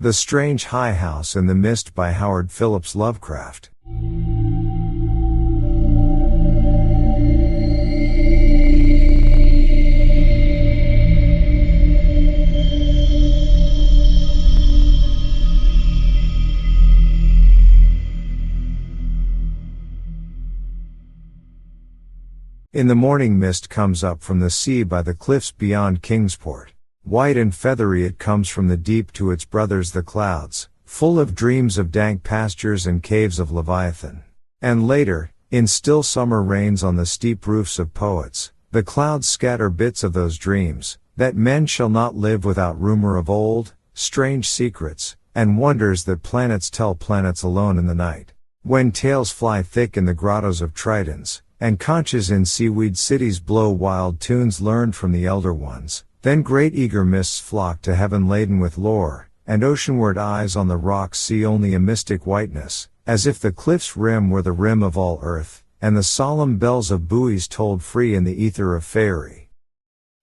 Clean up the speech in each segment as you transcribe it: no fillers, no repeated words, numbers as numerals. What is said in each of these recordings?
The Strange High House in the Mist by Howard Phillips Lovecraft. In the morning mist comes up from the sea by the cliffs beyond Kingsport. White and feathery it comes from the deep to its brothers the clouds, full of dreams of dank pastures and caves of Leviathan. And later, in still summer rains on the steep roofs of poets, the clouds scatter bits of those dreams, that men shall not live without rumor of old, strange secrets, and wonders that planets tell planets alone in the night. When tales fly thick in the grottos of tritons, and conches in seaweed cities blow wild tunes learned from the elder ones, then great eager mists flock to heaven laden with lore, and oceanward eyes on the rocks see only a mystic whiteness, as if the cliff's rim were the rim of all earth, and the solemn bells of buoys tolled free in the ether of faerie.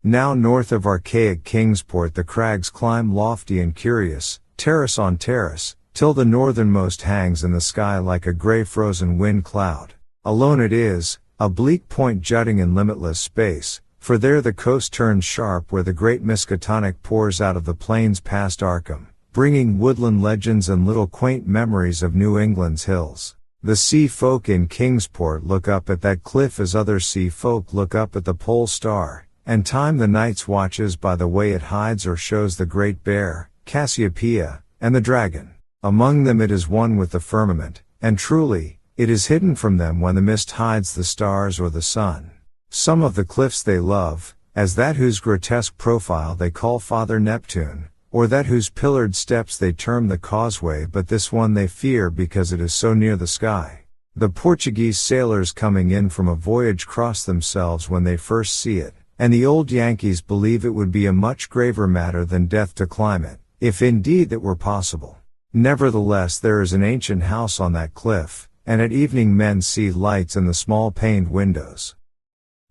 Now north of archaic Kingsport the crags climb lofty and curious, terrace on terrace, till the northernmost hangs in the sky like a grey frozen wind cloud. Alone it is, a bleak point jutting in limitless space, for there the coast turns sharp where the great Miskatonic pours out of the plains past Arkham, bringing woodland legends and little quaint memories of New England's hills. The sea folk in Kingsport look up at that cliff as other sea folk look up at the pole star, and time the night's watches by the way it hides or shows the great bear, Cassiopeia, and the dragon. Among them it is one with the firmament, and truly, it is hidden from them when the mist hides the stars or the sun. Some of the cliffs they love, as that whose grotesque profile they call Father Neptune, or that whose pillared steps they term the causeway, but this one they fear because it is so near the sky. The Portuguese sailors coming in from a voyage cross themselves when they first see it, and the old Yankees believe it would be a much graver matter than death to climb it, if indeed that were possible. Nevertheless there is an ancient house on that cliff, and at evening men see lights in the small paned windows.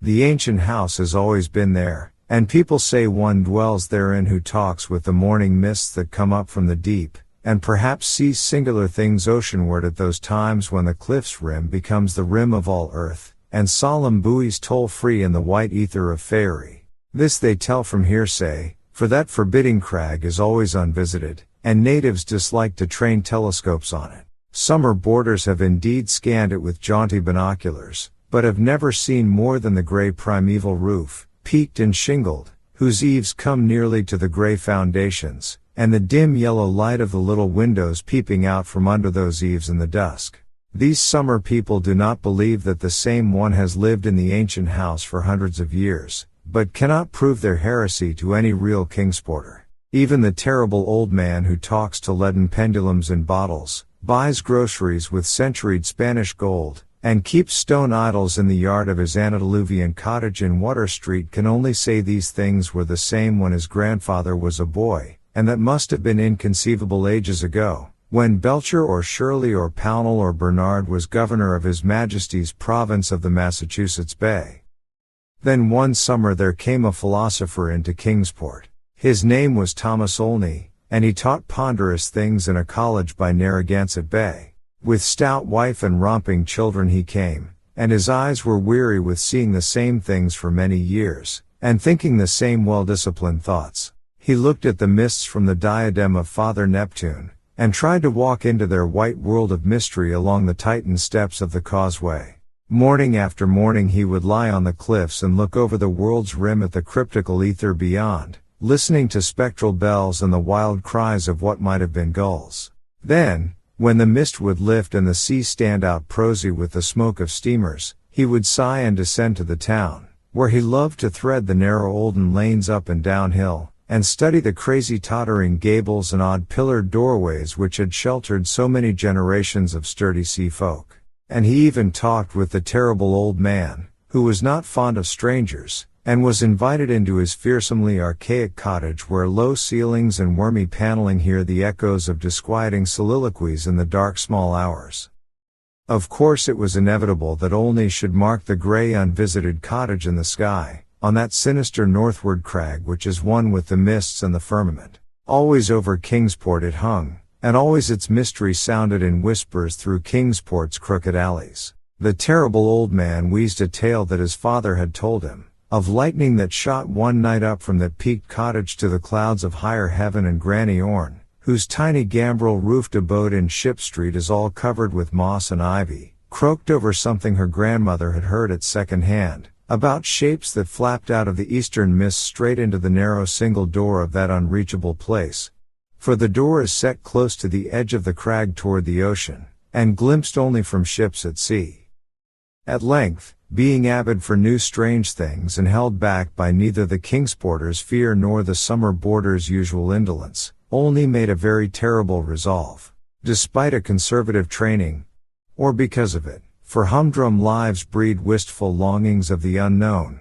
The ancient house has always been there, and people say one dwells therein who talks with the morning mists that come up from the deep, and perhaps sees singular things oceanward at those times when the cliff's rim becomes the rim of all earth, and solemn buoys toll free in the white ether of faerie. This they tell from hearsay, for that forbidding crag is always unvisited, and natives dislike to train telescopes on it. Summer boarders have indeed scanned it with jaunty binoculars, but have never seen more than the grey primeval roof, peaked and shingled, whose eaves come nearly to the grey foundations, and the dim yellow light of the little windows peeping out from under those eaves in the dusk. These summer people do not believe that the same one has lived in the ancient house for hundreds of years, but cannot prove their heresy to any real Kingsporter. Even the terrible old man who talks to leaden pendulums in bottles, buys groceries with centuried Spanish gold, and keeps stone idols in the yard of his antediluvian cottage in Water Street can only say these things were the same when his grandfather was a boy, and that must have been inconceivable ages ago, when Belcher or Shirley or Pownall or Bernard was governor of His Majesty's province of the Massachusetts Bay. Then one summer there came a philosopher into Kingsport. His name was Thomas Olney, and he taught ponderous things in a college by Narragansett Bay. With stout wife and romping children he came, and his eyes were weary with seeing the same things for many years, and thinking the same well-disciplined thoughts. He looked at the mists from the diadem of Father Neptune, and tried to walk into their white world of mystery along the Titan steps of the causeway. Morning after morning he would lie on the cliffs and look over the world's rim at the cryptical ether beyond, listening to spectral bells and the wild cries of what might have been gulls. Then, when the mist would lift and the sea stand out prosy with the smoke of steamers, he would sigh and descend to the town, where he loved to thread the narrow olden lanes up and down hill, and study the crazy tottering gables and odd pillared doorways which had sheltered so many generations of sturdy sea folk. And he even talked with the terrible old man, who was not fond of strangers, and was invited into his fearsomely archaic cottage where low ceilings and wormy paneling hear the echoes of disquieting soliloquies in the dark small hours. Of course it was inevitable that Olney should mark the grey unvisited cottage in the sky, on that sinister northward crag which is one with the mists and the firmament. Always over Kingsport it hung, and always its mystery sounded in whispers through Kingsport's crooked alleys. The terrible old man wheezed a tale that his father had told him, of lightning that shot one night up from that peaked cottage to the clouds of higher heaven, and Granny Orne, whose tiny gambrel-roofed abode in Ship Street is all covered with moss and ivy, croaked over something her grandmother had heard at second hand, about shapes that flapped out of the eastern mist straight into the narrow single door of that unreachable place. For the door is set close to the edge of the crag toward the ocean, and glimpsed only from ships at sea. At length, being avid for new strange things and held back by neither the Kingsporters' fear nor the summer boarders' usual indolence, Olney made a very terrible resolve. Despite a conservative training, or because of it, for humdrum lives breed wistful longings of the unknown,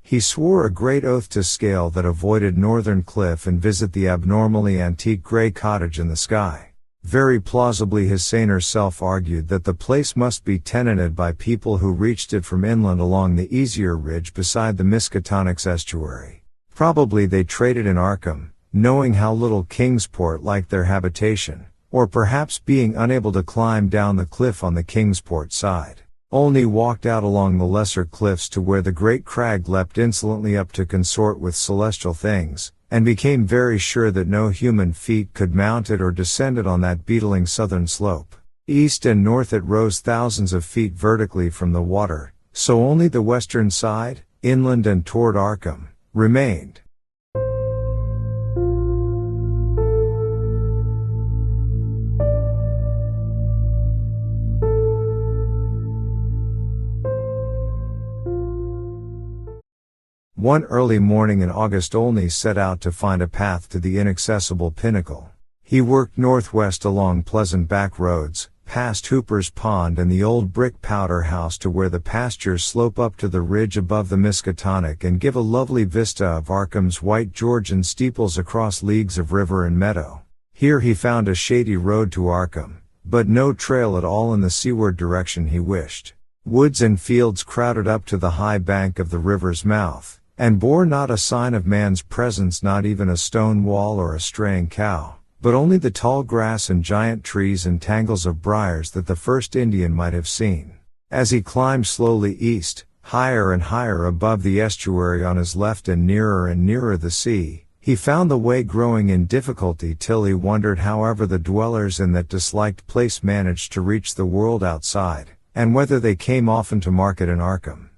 he swore a great oath to scale that avoided Northern Cliff and visit the abnormally antique grey cottage in the sky. Very plausibly his saner self argued that the place must be tenanted by people who reached it from inland along the easier ridge beside the Miskatonic's estuary. Probably they traded in Arkham, knowing how little Kingsport liked their habitation, or perhaps being unable to climb down the cliff on the Kingsport side. Olney walked out along the lesser cliffs to where the great crag leapt insolently up to consort with celestial things, and became very sure that no human feet could mount it or descend it on that beetling southern slope. East and north it rose thousands of feet vertically from the water, so only the western side, inland and toward Arkham, remained. One early morning in August Olney set out to find a path to the inaccessible pinnacle. He worked northwest along pleasant back roads, past Hooper's Pond and the old brick powder house to where the pastures slope up to the ridge above the Miskatonic and give a lovely vista of Arkham's white Georgian steeples across leagues of river and meadow. Here he found a shady road to Arkham, but no trail at all in the seaward direction he wished. Woods and fields crowded up to the high bank of the river's mouth, and bore not a sign of man's presence, not even a stone wall or a straying cow, but only the tall grass and giant trees and tangles of briars that the first Indian might have seen. As he climbed slowly east, higher and higher above the estuary on his left and nearer the sea, he found the way growing in difficulty till he wondered however the dwellers in that disliked place managed to reach the world outside, and whether they came often to market in Arkham.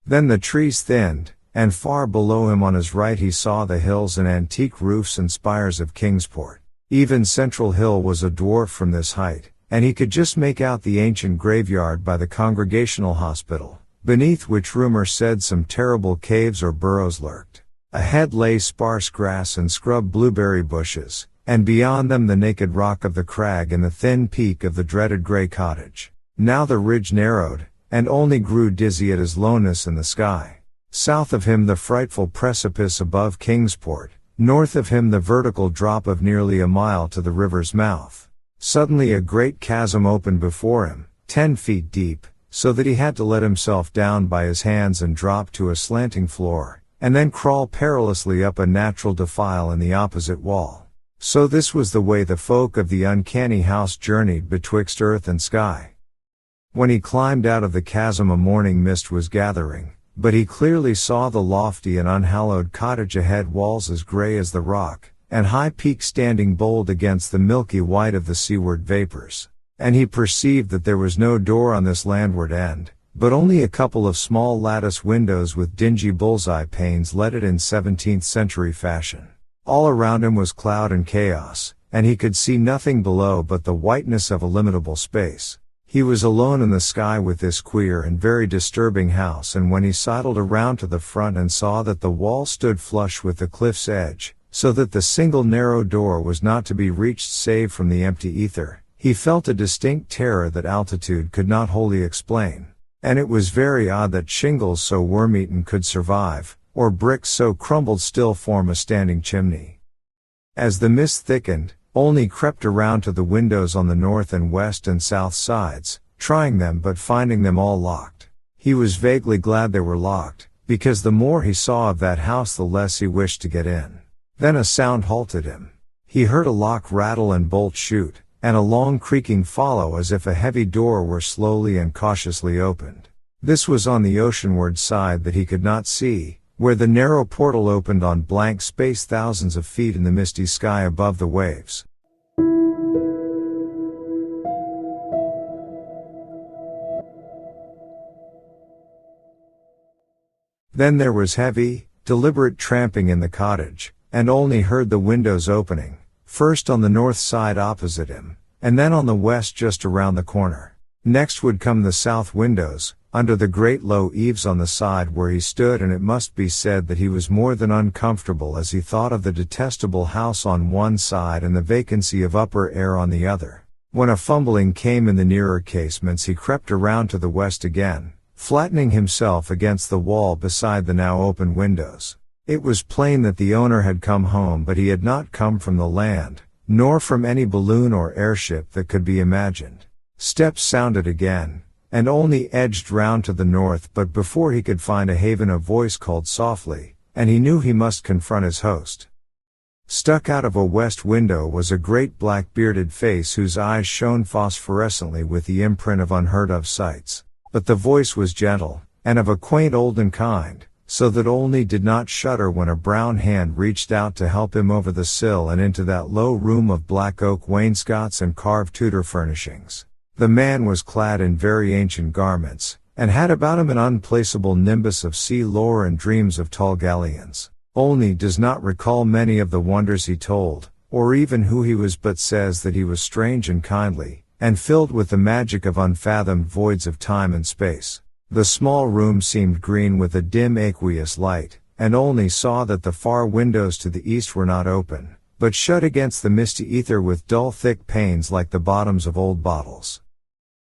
Then the trees thinned, and far below him on his right he saw the hills and antique roofs and spires of Kingsport. Even Central Hill was a dwarf from this height, and he could just make out the ancient graveyard by the Congregational Hospital, beneath which rumor said some terrible caves or burrows lurked. Ahead lay sparse grass and scrub blueberry bushes, and beyond them the naked rock of the crag and the thin peak of the dreaded grey cottage. Now the ridge narrowed, and Olney grew dizzy at his lowness in the sky. South of him the frightful precipice above Kingsport, north of him the vertical drop of nearly a mile to the river's mouth. Suddenly a great chasm opened before him, 10 feet deep, so that he had to let himself down by his hands and drop to a slanting floor, and then crawl perilously up a natural defile in the opposite wall. So this was the way the folk of the uncanny house journeyed betwixt earth and sky. When he climbed out of the chasm a morning mist was gathering, but he clearly saw the lofty and unhallowed cottage ahead, walls as grey as the rock, and high peaks standing bold against the milky white of the seaward vapors. And he perceived that there was no door on this landward end, but only a couple of small lattice windows with dingy bullseye panes let it in 17th century fashion. All around him was cloud and chaos, and he could see nothing below but the whiteness of illimitable space. He was alone in the sky with this queer and very disturbing house, and when he sidled around to the front and saw that the wall stood flush with the cliff's edge, so that the single narrow door was not to be reached save from the empty ether, he felt a distinct terror that altitude could not wholly explain. And it was very odd that shingles so worm-eaten could survive, or bricks so crumbled still form a standing chimney. As the mist thickened, Olney crept around to the windows on the north and west and south sides, trying them but finding them all locked. He was vaguely glad they were locked, because the more he saw of that house the less he wished to get in. Then a sound halted him. He heard a lock rattle and bolt shoot, and a long creaking follow as if a heavy door were slowly and cautiously opened. This was on the oceanward side that he could not see, where the narrow portal opened on blank space thousands of feet in the misty sky above the waves. Then there was heavy, deliberate tramping in the cottage, and Olney heard the windows opening, first on the north side opposite him, and then on the west just around the corner. Next would come the south windows, under the great low eaves on the side where he stood, and it must be said that he was more than uncomfortable as he thought of the detestable house on one side and the vacancy of upper air on the other. When a fumbling came in the nearer casements, he crept around to the west again, flattening himself against the wall beside the now open windows. It was plain that the owner had come home, but he had not come from the land, nor from any balloon or airship that could be imagined. Steps sounded again, and Olney edged round to the north, but before he could find a haven a voice called softly, and he knew he must confront his host. Stuck out of a west window was a great black bearded face whose eyes shone phosphorescently with the imprint of unheard-of sights. But the voice was gentle, and of a quaint olden kind, so that Olney did not shudder when a brown hand reached out to help him over the sill and into that low room of black oak wainscots and carved Tudor furnishings. The man was clad in very ancient garments, and had about him an unplaceable nimbus of sea lore and dreams of tall galleons. Olney does not recall many of the wonders he told, or even who he was, but says that he was strange and kindly, and filled with the magic of unfathomed voids of time and space. The small room seemed green with a dim aqueous light, and Olney saw that the far windows to the east were not open, but shut against the misty ether with dull thick panes like the bottoms of old bottles.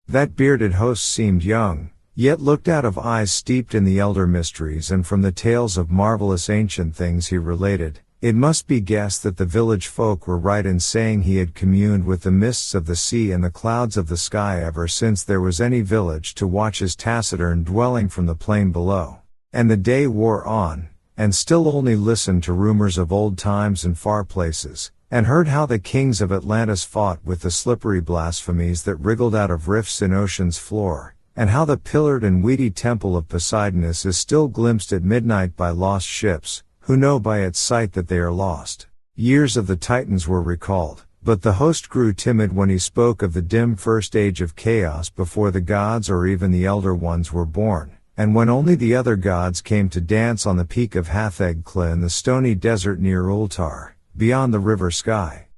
That bearded host seemed young, yet looked out of eyes steeped in the elder mysteries, and from the tales of marvelous ancient things he related, it must be guessed that the village folk were right in saying he had communed with the mists of the sea and the clouds of the sky ever since there was any village to watch his taciturn dwelling from the plain below. And the day wore on, and still Olney listened to rumors of old times and far places, and heard how the kings of Atlantis fought with the slippery blasphemies that wriggled out of rifts in ocean's floor, and how the pillared and weedy temple of Poseidonus is still glimpsed at midnight by lost ships, who know by its sight that they are lost. Years of the Titans were recalled, but the host grew timid when he spoke of the dim first age of chaos before the gods or even the elder ones were born, and when only the other gods came to dance on the peak of Hathegkla in the stony desert near Ultar, beyond the river sky.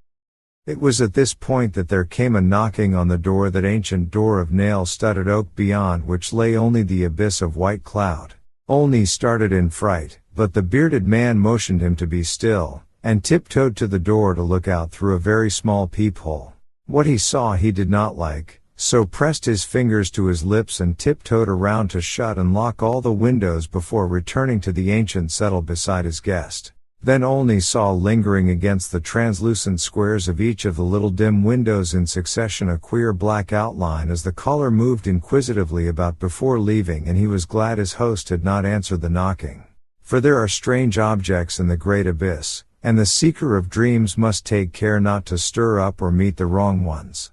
It was at this point that there came a knocking on the door, that ancient door of nail-studded oak beyond which lay only the abyss of white cloud. Olney started in fright, but the bearded man motioned him to be still, and tiptoed to the door to look out through a very small peephole. What he saw he did not like, so pressed his fingers to his lips and tiptoed around to shut and lock all the windows before returning to the ancient settle beside his guest. Then Olney saw lingering against the translucent squares of each of the little dim windows in succession a queer black outline as the caller moved inquisitively about before leaving, and he was glad his host had not answered the knocking. For there are strange objects in the great abyss, and the seeker of dreams must take care not to stir up or meet the wrong ones.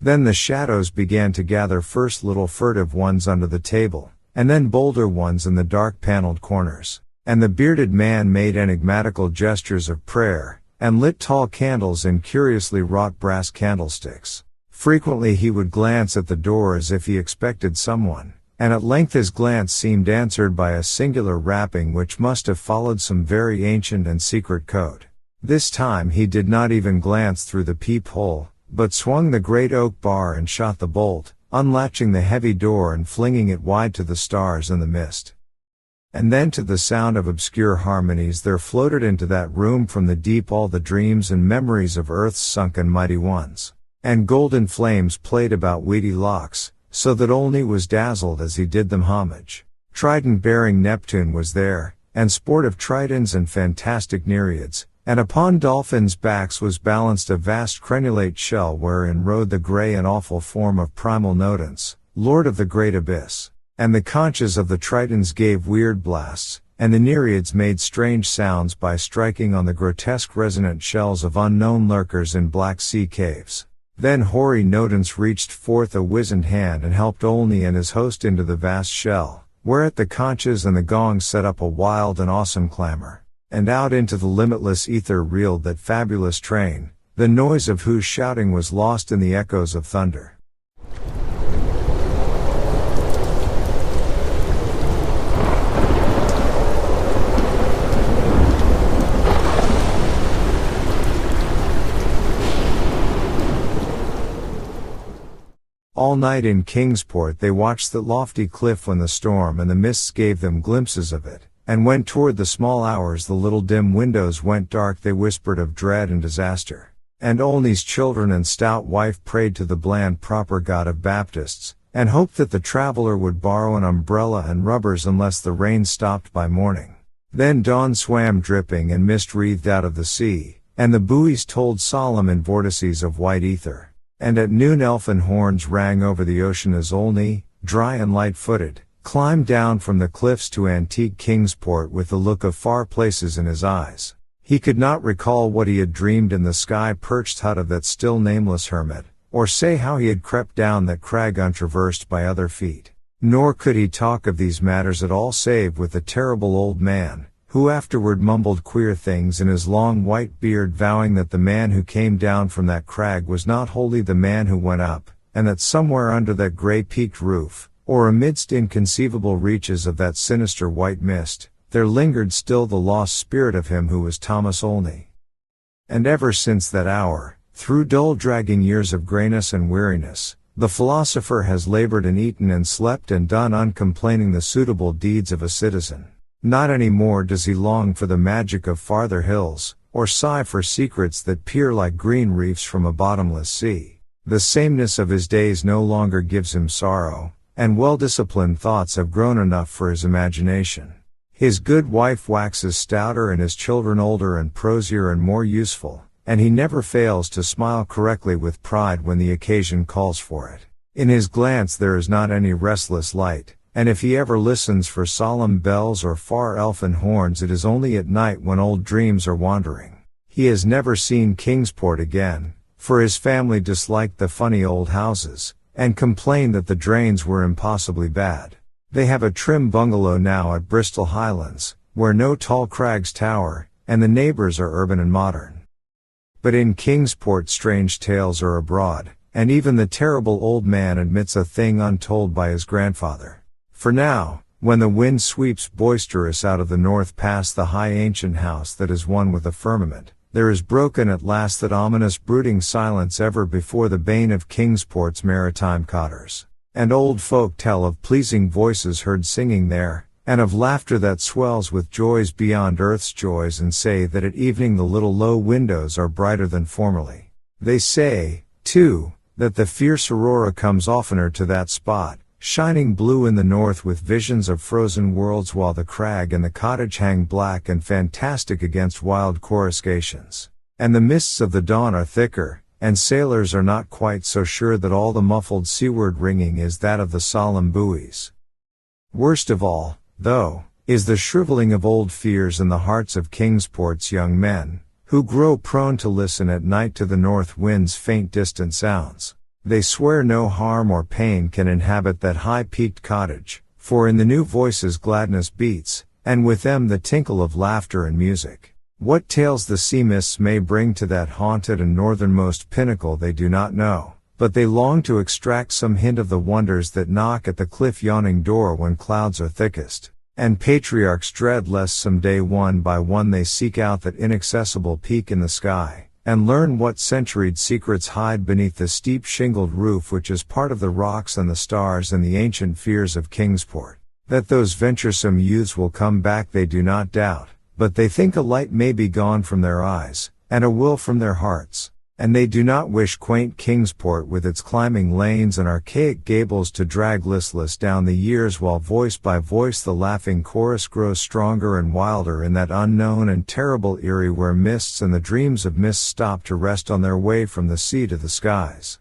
Then the shadows began to gather, first little furtive ones under the table, and then bolder ones in the dark paneled corners. And the bearded man made enigmatical gestures of prayer, and lit tall candles in curiously wrought brass candlesticks. Frequently he would glance at the door as if he expected someone, and at length his glance seemed answered by a singular rapping which must have followed some very ancient and secret code. This time he did not even glance through the peephole, but swung the great oak bar and shot the bolt, unlatching the heavy door and flinging it wide to the stars and the mist. And then to the sound of obscure harmonies there floated into that room from the deep all the dreams and memories of earth's sunken mighty ones. And golden flames played about weedy locks, so that Olney was dazzled as he did them homage. Trident-bearing Neptune was there, and sportive tritons and fantastic nereids, and upon dolphins' backs was balanced a vast crenulate shell wherein rode the grey and awful form of primal Nodens, lord of the great abyss. And the conches of the tritons gave weird blasts, and the nereids made strange sounds by striking on the grotesque resonant shells of unknown lurkers in black sea caves. Then hoary Nodens reached forth a wizened hand and helped Olney and his host into the vast shell, whereat the conches and the gongs set up a wild and awesome clamor. And out into the limitless ether reeled that fabulous train, the noise of whose shouting was lost in the echoes of thunder. All night in Kingsport they watched the lofty cliff when the storm and the mists gave them glimpses of it, and when toward the small hours the little dim windows went dark they whispered of dread and disaster. And Olney's children and stout wife prayed to the bland proper God of Baptists, and hoped that the traveler would borrow an umbrella and rubbers unless the rain stopped by morning. Then dawn swam dripping and mist wreathed out of the sea, and the buoys told solemn in vortices of white ether. And at noon elfin horns rang over the ocean as Olney, dry and light-footed, climbed down from the cliffs to antique Kingsport with the look of far places in his eyes. He could not recall what he had dreamed in the sky-perched hut of that still nameless hermit, or say how he had crept down that crag untraversed by other feet. Nor could he talk of these matters at all save with the terrible old man, who afterward mumbled queer things in his long white beard, vowing that the man who came down from that crag was not wholly the man who went up, and that somewhere under that grey-peaked roof, or amidst inconceivable reaches of that sinister white mist, there lingered still the lost spirit of him who was Thomas Olney. And ever since that hour, through dull dragging years of greyness and weariness, the philosopher has labored and eaten and slept and done uncomplaining the suitable deeds of a citizen. Not any more does he long for the magic of farther hills, or sigh for secrets that peer like green reefs from a bottomless sea. The sameness of his days no longer gives him sorrow, and well-disciplined thoughts have grown enough for his imagination. His good wife waxes stouter and his children older and prosier and more useful, and he never fails to smile correctly with pride when the occasion calls for it. In his glance there is not any restless light, and if he ever listens for solemn bells or far elfin horns it is only at night when old dreams are wandering. He has never seen Kingsport again, for his family disliked the funny old houses, and complained that the drains were impossibly bad. They have a trim bungalow now at Bristol Highlands, where no tall crags tower, and the neighbors are urban and modern. But in Kingsport strange tales are abroad, and even the terrible old man admits a thing untold by his grandfather. For now, when the wind sweeps boisterous out of the north past the high ancient house that is one with the firmament, there is broken at last that ominous brooding silence ever before the bane of Kingsport's maritime cotters. And old folk tell of pleasing voices heard singing there, and of laughter that swells with joys beyond earth's joys, and say that at evening the little low windows are brighter than formerly. They say, too, that the fierce aurora comes oftener to that spot, shining blue in the north with visions of frozen worlds, while the crag and the cottage hang black and fantastic against wild coruscations. And the mists of the dawn are thicker, and sailors are not quite so sure that all the muffled seaward ringing is that of the solemn buoys. Worst of all, though, is the shriveling of old fears in the hearts of Kingsport's young men, who grow prone to listen at night to the north wind's faint distant sounds. They swear no harm or pain can inhabit that high-peaked cottage, for in the new voices gladness beats, and with them the tinkle of laughter and music. What tales the sea mists may bring to that haunted and northernmost pinnacle they do not know, but they long to extract some hint of the wonders that knock at the cliff-yawning door when clouds are thickest, and patriarchs dread lest some day one by one they seek out that inaccessible peak in the sky, and learn what centuried secrets hide beneath the steep shingled roof which is part of the rocks and the stars and the ancient fears of Kingsport. That those venturesome youths will come back they do not doubt, but they think a light may be gone from their eyes, and a will from their hearts, and they do not wish quaint Kingsport with its climbing lanes and archaic gables to drag listless down the years, while voice by voice the laughing chorus grows stronger and wilder in that unknown and terrible eyrie where mists and the dreams of mists stop to rest on their way from the sea to the skies.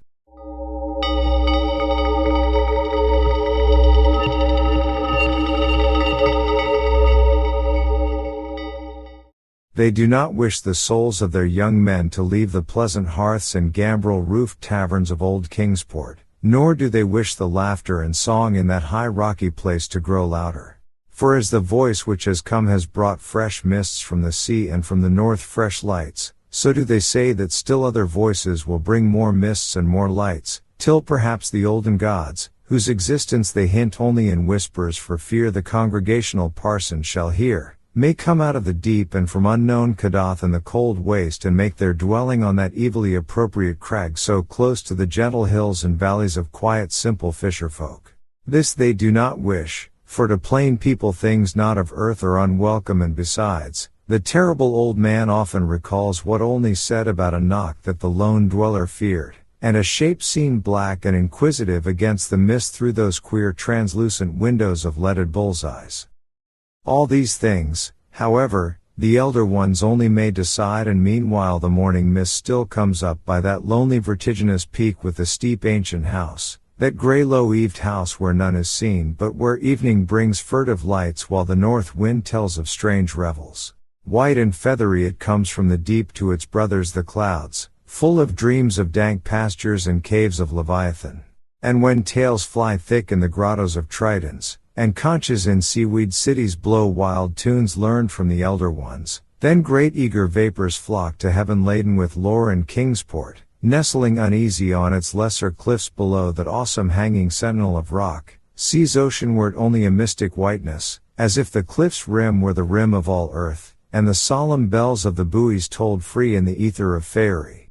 They do not wish the souls of their young men to leave the pleasant hearths and gambrel-roofed taverns of old Kingsport, nor do they wish the laughter and song in that high rocky place to grow louder. For as the voice which has come has brought fresh mists from the sea and from the north fresh lights, so do they say that still other voices will bring more mists and more lights, till perhaps the olden gods, whose existence they hint only in whispers for fear the congregational parson shall hear, may come out of the deep and from unknown Kadath and the cold waste and make their dwelling on that evilly appropriate crag so close to the gentle hills and valleys of quiet simple fisher folk. This they do not wish, for to plain people things not of earth are unwelcome, and besides, the terrible old man often recalls what Olney said about a knock that the lone dweller feared, and a shape seen black and inquisitive against the mist through those queer translucent windows of leaded bullseyes. All these things, however, the elder ones only may decide, and meanwhile the morning mist still comes up by that lonely vertiginous peak with the steep ancient house, that grey low-eaved house where none is seen but where evening brings furtive lights while the north wind tells of strange revels. White and feathery it comes from the deep to its brothers the clouds, full of dreams of dank pastures and caves of Leviathan. And when tales fly thick in the grottos of Tritons, and conches in seaweed cities blow wild tunes learned from the elder ones, then great eager vapors flock to heaven laden with lore, and Kingsport, nestling uneasy on its lesser cliffs below that awesome hanging sentinel of rock, sees oceanward only a mystic whiteness, as if the cliff's rim were the rim of all earth, and the solemn bells of the buoys tolled free in the ether of faerie.